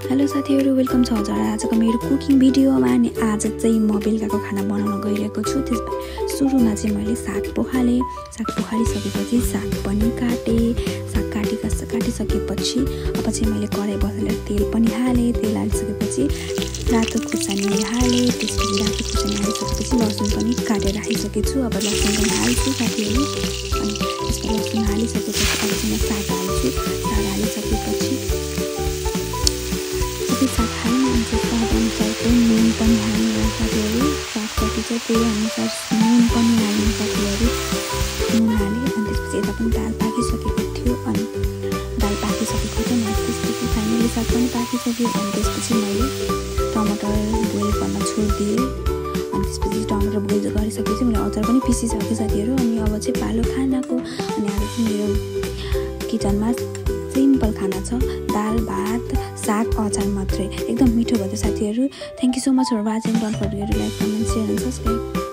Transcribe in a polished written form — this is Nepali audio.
हेलो साथीहरु, वेलकम छ हजुरलाई आजको मेरो कुकिङ भिडियोमा। अनि आज चाहिँ म बेलुकाको खाना बनाउन गइरहेको छु। त्यसमा सुरुमा चाहिँ मैले साग पोखालिसकेपछि साग पनि साग काटिसकेपछि अब चाहिँ मैले कराई बसालेर तेल पनि हालेँ। तेल हालिसकेपछि रातो खुर्सानी हालेँ। त्यसपछि रातो खुर्सानी हालिसकेपछि लसुन पनि काटेर राखिसकेको छु। अब लसुन पनि हाल्छु साथीहरु। अनि त्यसमा लसुन हालिसकेपछि अब चाहिँ म साग हाल्छु। साग हालिसकेपछि साग हाल्नु अनि स्वादअनुसारको नुन पनि हाल्नु साथीहरु। साग कति छ त्यही अनुसार नुन पनि हाल्नु साथीहरु। नुन हालेँ अनि त्यसपछि यता पनि दाल पाकिसकेको थियो। अनि दाल पाकिसकेको थियो अनि त्यसपछि फाइनली साग पनि पाकिसक्यो। अनि त्यसपछि मैले टमाटर बोइल गर्न छोडिदिएँ। अनि त्यसपछि टमाटर बोइल गरिसकेपछि मैले अचार पनि पिसिसकेँ साथीहरु। अनि अब चाहिँ पालो खानाको। अनि आज चाहिँ मेरो किचनमा सिम्पल खाना छ, दाल भात साग अचार मात्रै। एकदम मिठो भयो साथीहरु। Thank you so much for watching. Don't forget to like, comment, share and subscribe.